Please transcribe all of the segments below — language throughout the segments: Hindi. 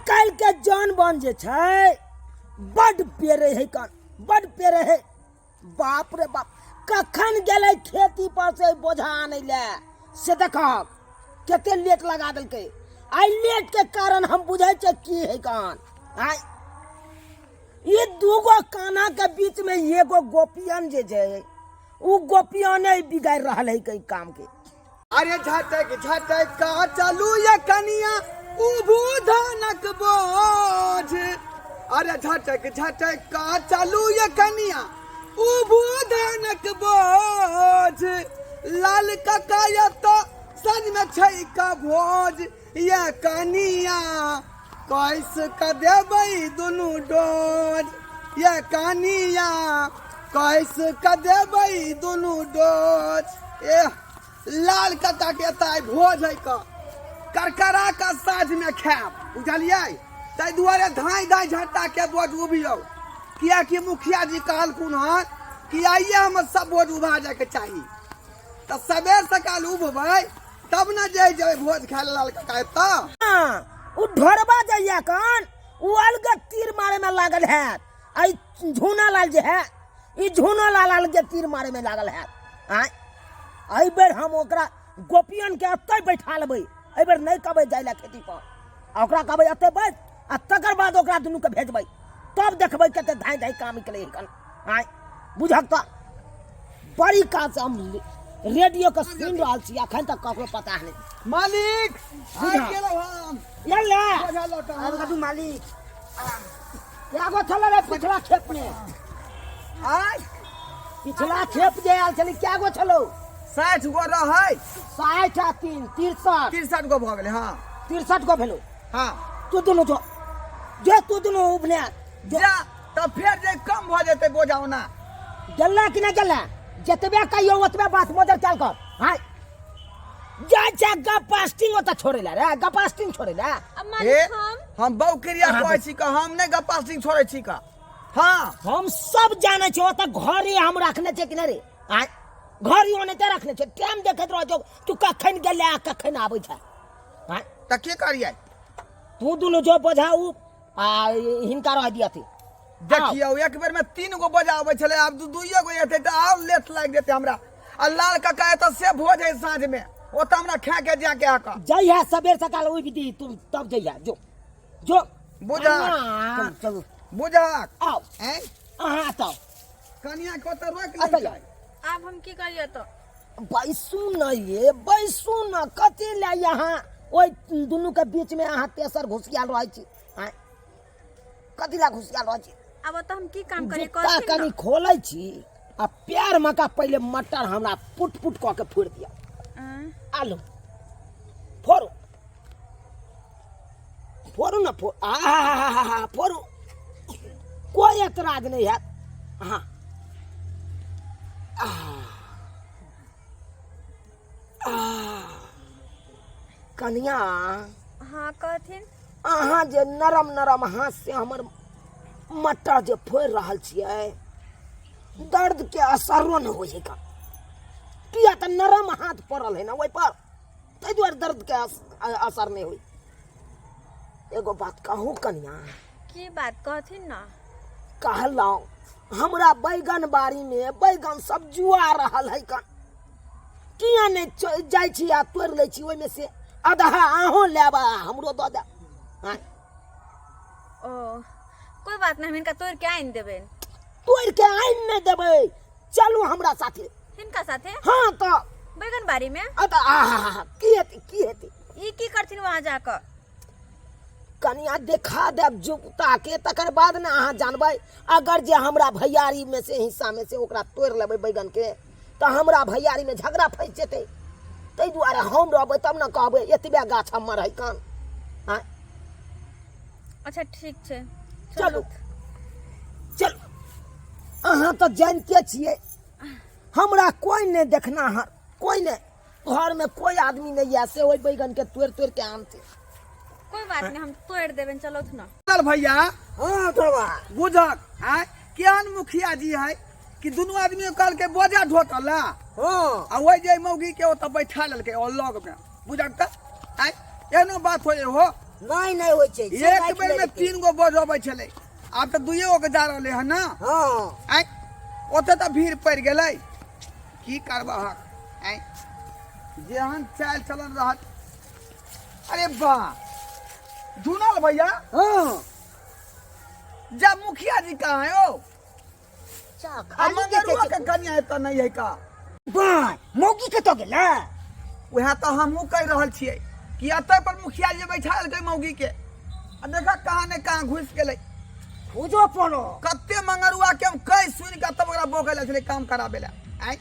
काल के जान बन जे छै बड पेरे है कान बड पेरे है। बाप रे बाप कखन गेलै खेती पर से बोझा आनै ले से देखब कते लेट लगा देलकै। आई लेट के कारण हम बुझै छै की है कान। आय ये दूगो काना के बीच में एगो गोपियन जे छै उ गोपियने बिगाड़ रहल है कई काम के। अरे झटक झटक का चलू ये कनिया उभू धनक बोझ। अरे झटक झटक का चलू ये कनिया उभू धनक बोझ। लाल ककाया तो सज में छै का भोज ये कनिया कैस का देबै दुनू डोज। ये कनिया कैस का देबै दुनू डोज। लाल कटा के ताई भोज है का करकरा का साझ में खाब बुझलिए। ताहि दुआरे धाई धाई झट्टा के बोझ उबियो किया कि मुखिया जी कहलखुन हन कि आइए हम सब बोझ उभा जाए के चाहिए। तो सबेर सकाल उभबै तब न जे भोज खाए लाल कका तो उ ढोरबा जइया कान उ अलग तीर मारे में लागल है। आई झूना लाल जे है ई झूना लाल अलग तीर मारे में लागल है। आय आई बेर हम ओकरा गोपियन के अत्ते बैठा लेबै। एहि बेर नहीं कहबै जाय ला खेती पर ओकरा कहबै अत्ते बैठ आ तकर बाद ओकरा दुनू के भेजबै तब देखबै कते धाई धाई काम निकले कन। आय बुझक त बड़ी काज से हम रेडियो के सुन रहल छी अखन तक ककरो पता नहीं। मालिक आइ गेलौ हम यल्ला बोझा लौटा अब कदू मालिक क्या गो छले रे पिछला खेप में। आय पिछला खेप जे आल छली क्या गो छलो 60 गो रहै 60 आ 3 63 63 गो भ गेलै। हाँ 63 गो भेलो। हाँ तू दुनू जो जे तू दुनू उबने जा तब फिर जे कम भ जेतै बोझा ओना गल्ला कि ना गल्ला जतबे कहियो ओतबे बात मदर चल कर। हाय जा जा गपास्टिंग ओता छोड़े ला रे गपास्टिंग छोड़े ला। हम बौकरिया कहै छी का हम नहीं गपास्टिंग छोड़े छी का। हाँ हम सब जाने छी ओता घरे हम रखने छै कि नहीं रे। हाय घर ओने ते रखने छै टाइम देखत रह जो तू कखन गेले कखन आबै छै। हाय त के करियै तू दुनू जो बोझाऊ आ हिनका रह दिया थी। देखियो एक बेर में 3 गो बोझा आबै छले अब दुइये गो एते त और लेट लाग जेते हमरा। आ लाल कका एत से भोज है साँझ में ओ त हमरा खा के जाके आका जइया सबेर सकाल ओइ विधि तू तब जइया जो जो बुझा चलो बुझा आओ हैं अहाँ तो कनिया को त रोक ले जाय। अब हम की करिए तो बैसू न ये बैसू न कथी ले यहाँ ओइ दुनू के बीच में अहाँ तेसर घुसियाल रहै छी। हैं कथी ला घुसियाल रहै छी। अब तो हम की काम करिए जूता कनी खोलै छी आ पैर में का पहले मटर हमरा पुट पुट क के फोड़ दिया। आलू फोड़ो फोड़ो ना फोड़ फोड़ो कोई एतराज नहीं है। हाँ कनिया हाँ कहथिन अहाँ जे नरम नरम हाथ से हमर मटर जे फोड़ रहल छियै दर्द के असरो न होइ का किया त नरम हाथ पड़ल है ना ओइ पर तै दुआरे दर्द के असर नहीं हुई। एगो बात कहूँ कन्या की बात कहथिन ना कहलौ हमरा बैगन बाड़ी में बैगन सब जुआ रहल है कन किया नहीं जाय छी आ तोड़ ले छी ओइ में से आधा आहो लेबा हमरो द दे। हां ओ कोई बात नहीं इनका तोड़ के आइन देबे तोड़ के आइन नहीं देबे चलू हमरा साथे। इनका साथे हाँ तो बैगन बाड़ी में की हेती ई की करथिन वहां जाकर कनिया देखा देब जुगता के तकर बाद ने अहाँ जानबै। अगर जे हमरा भैयारी में से हिस्सा में से ओकरा तोड़ लेबै बैगन के तो हमरा भैयारी में झगड़ा फंस जेतै। तै दुआरे हम रहबै तब न कहबै एतबे गाछ हमर है कान। हाँ अच्छा ठीक छै चलू चलू अहाँ तो जानते छियै हमरा कोई नहीं देखना है कोई नहीं घर में कोई आदमी नहीं है से ओइ बैगन के तोड़ तोड़ के आनते। कोई बात नहीं हम तोड़ देबे चलो ना। चल भैया हाँ थोड़ा बुझक है केहन मुखिया जी है कि दुनू आदमी कल के बोझा ढोकला। हाँ आ वही जे मौगी के ओत बैठा लेलकै और लग में बुझक त आय एनो बात होय हो नहीं नहीं होय छै एक बेर में 3 गो बोझ अबै छलै, आब तऽ 2 गो के जा रहलै हन ना। हाँ आइ ओते तऽ भीड़ पड़ि गेलै, की करबह आइ जेहन चाल चलन रहत। अरे वाह धुनल भैया, हाँ जब मुखिया जी कहाँ है ओ? चा मगरुआ के कन्या एतऽ नहीं है का? बाय मौगी कतऽ गेलै? वह तो हमहू कह रहल छियै कि एतऽ पर मुखिया जी बैठा देलकै मौगी के, आ देखा कहाँ ने कहाँ घुस गेलै। खोजो पड़ो कते मंगरुआ के हम कह सुन के तब ओकरा बोकै छलै काम कराबे ला। आइ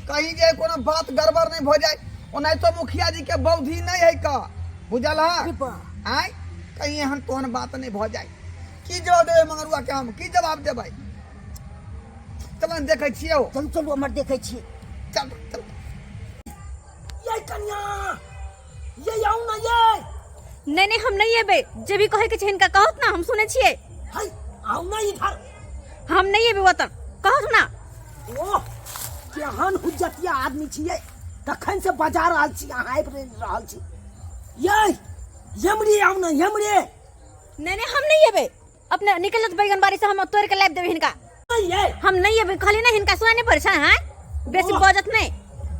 कहीं जे कोनो बात गड़बड़ नहीं हो जाए, ओनाहि तो मुखिया जी के बौद्धि नहीं है का, बुझल है? आइ कहीं एहन तोहन बात नहीं भ जाए, की जवाब देबै मंगरुआ के? हम की जवाब देबै? चलन देखै छियै ओ। चल चलू हमर देखै छियै। चल चल ये कन्या ये आउ ना ये। नहीं नहीं हम नहीं एबे, जे भी कहे के छै हिनका कहत ना, हम सुने छियै। हाय आउ ना इधर। हम नहीं एबे वतन कहत ना। ओह केहन हुज्जतिया आदमी छियै, तखन से बजा रहल छी, अहाँ आबि रहल छी। ये यमरी आउ ना यमरी। नहीं नहीं हम नहीं एबे, अपने निकलत बैगन बाड़ी से हम तोड़ के लाइब देबे हिनका। ये हम नहीं एबे, खाली ना हिनका सुना नहीं पड़छा हैं, बेसी बजत नहीं।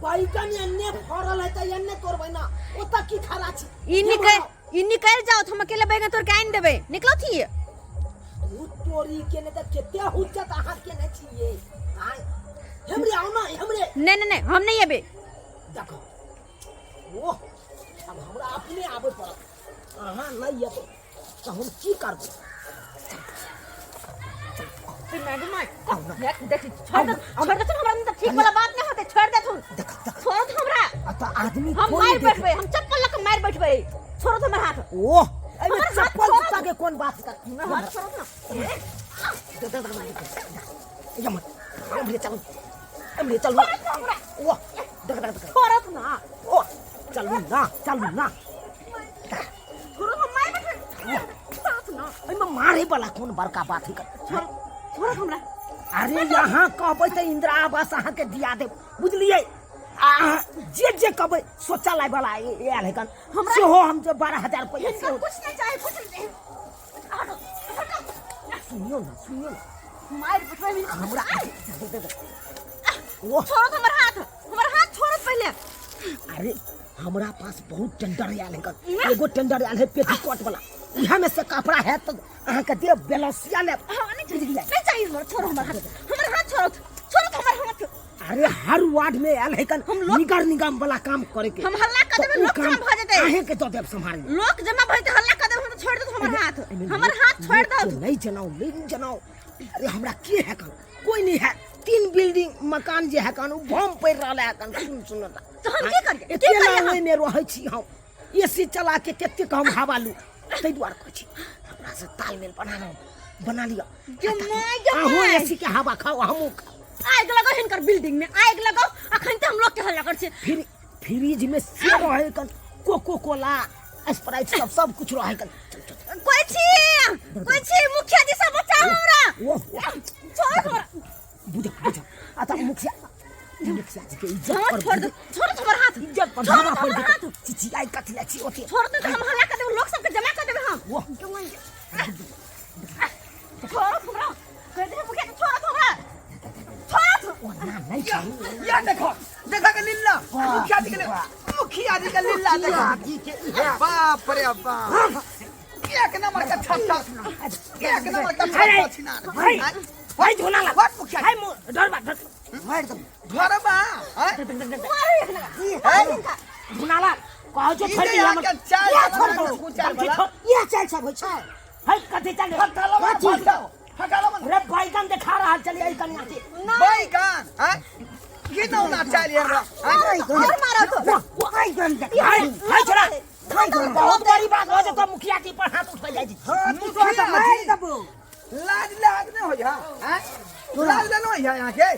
बैगन एन्ने फरल है त एन्ने तोड़बै ना, ओतऽ की खड़ा छी? ई निकल जाओ, हम अकेले बैगन तोड़ के आइन देबे। निकलो थी उ तोरी के ने त केते हुज्जत अहाँ के ने छियै। हाय यमरी आउ ना यमरी। नहीं नहीं नहीं हम नहीं एबे। देखो ओह अब हमरा अपने आबे पड़त, अहाँ नहीं एबै त हम की करबै? मैडम देख छोड़ दे हमरा में ठीक वाला बात नहीं होते, छोड़ दे तू। छोड़ दे हमरा, त आदमी हम मार बैठबे, हम चप्पल लग मार बैठबे। छोड़ दे हमर हाथ। ओह एमे हमर हाथ चप्पल छोड़। जूता के कोन बात कर? हाथ छोड़ ना। यमर हमरे चल छोड़ दे हमरा। ओह देख छोड़ दे ना। ओह चलू ना छोड़ हम मार बैठबे। छोड़ दे ना। एमे मारे वाला कोन बड़का बात है? छोड़ हमरा। अरे यहाँ कहबै त इंदिरा आवास अहाँ के दिया देब, बुझलियै? आ जे कहबै शौचालय वाला आयल है कन, सेहो हम जे 12,000 रुपया इनका कुछ नहीं चाहिए, कुछ नहीं। सुनियो ना मार बैठबे हमरा। ओह छोड़ दे हमर हाथ छोड़ पहले। अरे हमरा पास बहुत टेंडर आयल है कन, एगो टेंडर आयल है पेटीकोट वाला, इहा में से कपड़ा है तो अहाँ के देब बेलौसिया लेब। नहीं चाहिए हमर, छोड़ हमर हाथ छोड़ हमर हाथ। अरे हर वार्ड में आयल है कन, निगर निगम वाला काम करे के। हम हल्ला कर देबे, लोग जमा भ जेतै। अहे के तो देब संभाल। लोग जमा भ जेतै, हल्ला कर देबे, हम छोड़ दे हमर हाथ छोड़ दो। नहीं जनाओ। अरे हमरा के है कन, कोई नहीं है। 3 बिल्डिंग मकान जे है कन उ बम पड़ रहल है कन, सुन ना। तो हम की करिए? एकेला ओइ में रहै छी हम, एसी चला के कते हम हवा लू, तै दुआरे कहै छी हमरा से तालमेल बना लिया। अहो एसी के हवा खाओ, हमहू आग लगाओ हिनकर बिल्डिंग में, आग लगाओ। अखन त हम लोग के हल्ला कर छी। फ्रिज में से रहे कन कोको कोला स्प्राइट सब कुछ रहे कन। कोई छी मुखिया जी से बचाओ हमरा। छोड़ हमरा। बुझ आता मुखिया जी के इज्जत छोड़ कर। छोड़ हमर हाथ। इज्जत पर धावा पड़ जेतै, चिचियाई कथि ला छी ओते। छोड़ दे, हम हल्ला कर देबे, लोग सब के जमा कर देबे हम। छोड़ हमरा, कह दे मुखिया जी छोड़ हमरा। छोड़ ना नहीं चाहिए। या देखो के लीला मुखिया जी के लीला देखो। बाप रे बाप, एक नंबर का छट्टा छिना। भाई झोला ला व्हाट मुखिया हाय डर मार दम घरबा झुनाला कहै छै छोड़ इधर आके चाय छोड़ दो कुचाल वाला। ये चाय सब होइ छै। हाय कथि चले हटालो मन रे बैगन देखा रहल चली आई कन्या के। बैगन हैं किनो ना चाहिए हमरा और मारो तो। बैगन देख हाय छोड़ा बहुत बड़ी बात हो जे तो मुखिया जी पर हाथ उठ जाई छी। मुखिया जी लाज नहीं हो जा हैं, लाज नहीं हो जा यहाँ के।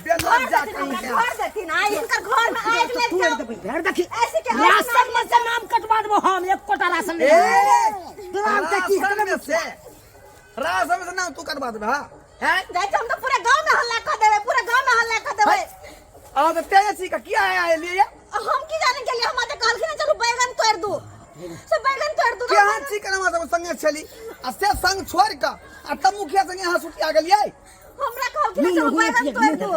बेलर जा कहीं से घर देती ना, इनकर घर में आग लग जाओ। भेड़ देखी ऐसे के राशन में से नाम कटवा देबो हम, एक कोटा राशन ले नाम देखी राशन में से नाम तू कटवा देबे हैं। जाके हम तो पूरे गांव में हल्ला कर देबे, पूरे गांव में हल्ला कर देबे। और तो तेजसी का क्या है लिए? हम की जाने के लिए, हम आते कहलखिन चलो बैगन तोड़ दो। से बैगन तोड़ दूं केहन छी केना सब संगे छली आ से संग छोड़ के आ तब मुखिया संगे यहाँ सुतिया गेलियै हमरा कहल कि से बैगन तोड़ दू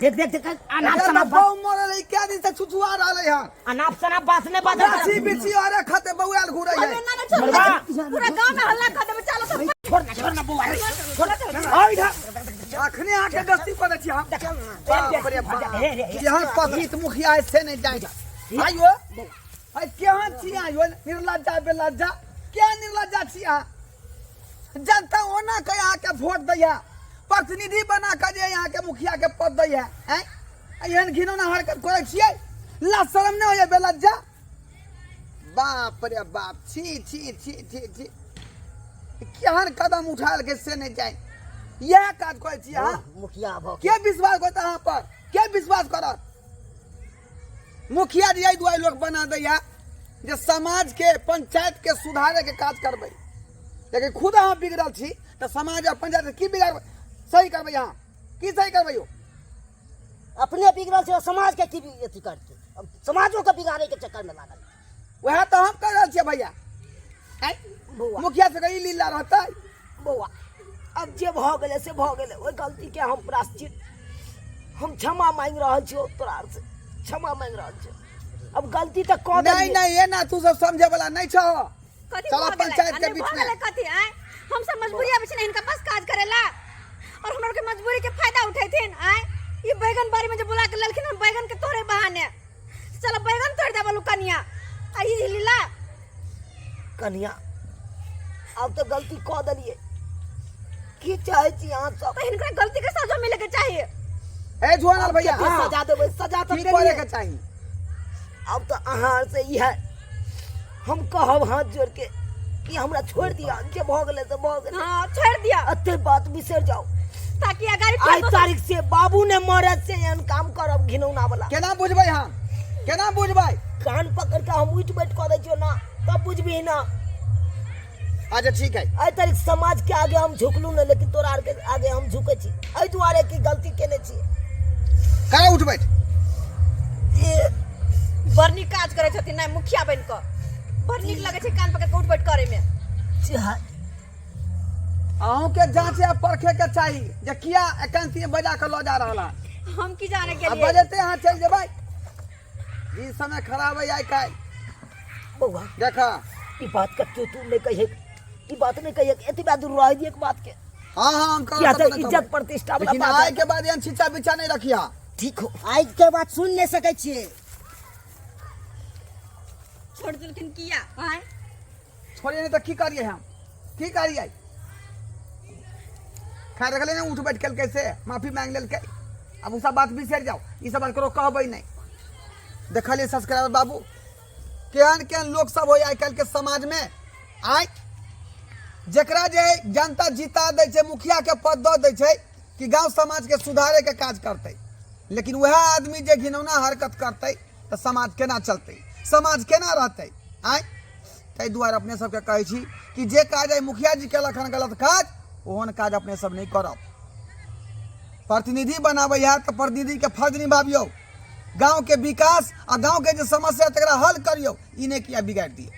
देख देख देख अनाप अरे शनाप बहु मरल है क्या दिन से छुछुआ रहले हन अनाप शनाप बात ने बात गाछी बिछी अरे खाते बउआल घुरै है ना ना छोड़ पूरा गांव में हल्ला कर देबे चलो सब छोड़ ना बुआ आ इधर अखने आके गस्ती पर छी हम बाप रे बाप केहन पतित मुखिया है से नहीं जाय आयो आई केहन छी आयो निर्लज्जा बेलज्जा क्या निर्लज्जा छी आ जनता ओना के यहाँ के वोट दैया प्रतिनिधि बना के जे यहाँ के मुखिया के पद दैया हैं एहन घिनौना हरकत करे छियै ला शरम नहीं होय बेलज्जा बाप रे बाप छी छी छी छी छी केहन कदम उठाल के से नहीं जाए यह काज करे छी हां मुखिया भ के विश्वास करता यहाँ पर के विश्वास करत मुखिया जी आई दुआई लोग बना दैया जे समाज के पंचायत के सुधारे के काज करबै लेकिन खुद अहाँ बिगड़ल छी तो समाज और पंचायत की बिगाड़ सही करबै यहाँ की सही करबै यो अपने बिगड़ल से समाज के की अथी करते अब समाजों को बिगाड़े के चक्कर में लागल वह तो हम कर रहे छियै भैया हैं बउआ मुखिया से कहीं लीला रहता बउआ अब जे भ गेले से भ गेले ओई गलती के हम प्रायश्चित हम क्षमा मांग रहल छी तोरा से क्षमा मांग रहल छी अब गलती तो क दे नहीं नहीं ये ना तू सब समझे वाला नहीं छो कथी चलो हो गेलै? पंचायत के अने बीच हो में गेलै कथी आय हम सब मजबूरी अब छै इनका बस काज करेला और हमर के मजबूरी के फायदा उठैथिन आय ई बैगन बारी में जो बुला के ललखिन हम बैगन के तोड़े बहाने चलो बैगन तोड़ देबलु कनिया आ ई लीला कन्या अब तो गलती क देलिए की चाहे छी यहाँ सब तो इनका गलती के सजा मिले के चाहिए ए जुआनल भैया के हाँ, सजा देबै सजा तो ठीक करे देलिए के चाहिए अब तो अहाँ से ई है हम कहब हाथ जोड़ के कि हमरा छोड़ दिया जे भ गेले से भ गेले हां छोड़ दिया अते बात बिसर जाओ ताकि अगाड़ी आई तारीख से बाबू ने मरद से एहन काम करब घिनौना वाला केना बुझबै हम केना बुझबै कान पकड़ के हम उठ बैठ कर दै छियो ना तब बुझबी ना अच्छा ठीक है आई तारीख समाज के आगे हम झुकलू ना लेकिन तोरा आर के आगे हम झुके छी एहि दुआरे की गलती केने छी कहाँ उठ बैठ ये बरनी काज करे छथिन ना मुखिया बन के बड़ नीक लगे छै कान पकड़ के उठ बैठ करे में अहूँ के जांचे आ परखे के चाही जे किया एकांती बजा के लो जा रहला हम की जाने के अब लिए बजते यहाँ चल जेबै ई समय खराब है आई काल बउआ देखा ई बात का क्यों तू नहीं कहे ई बात नहीं कहे एते बात रह दी एक बात के हाँ हाँ हम क्या कर तो इज्जत प्रतिष्ठा वाला लेकिन बात आय है के बाद यहाँ छिचा बिचा नहीं रखिया ठीक हो आज के बात सुन नहीं सके छिए छोड़ देलखिन किया आय छोड़िए नहीं तो की करिए हम की करिए खैर रख लेना उठ बैठ कल कैसे माफी मांग लेल के अब उ सब बात बिसर जाओ ये सब बात करो कहबै नहीं देखलिए सब्सक्राइबर बाबू केहन केहन लोग सब हो आइ काल्हि के समाज में आइ जकरा जे जनता जीता दै छै मुखिया के पद दऽ दै छै कि गांव समाज के सुधारे के काज करतै लेकिन वह आदमी जे घिनौना हरकत करतै तो समाज केना चलतै समाज केना रहतै आइ ताहि दुआरे अपने सबके कहै छी कि जे काज आइ मुखिया जी केलक हन गलत काज ओहन काज अपने सब नहीं करब प्रतिनिधि बनाबै है तो प्रतिनिधि के फर्ज निभाबियौ गांव के विकास आ गांव के जो समस्या तकरा हल करियौ ई नहीं किया बिगाड़ दिए।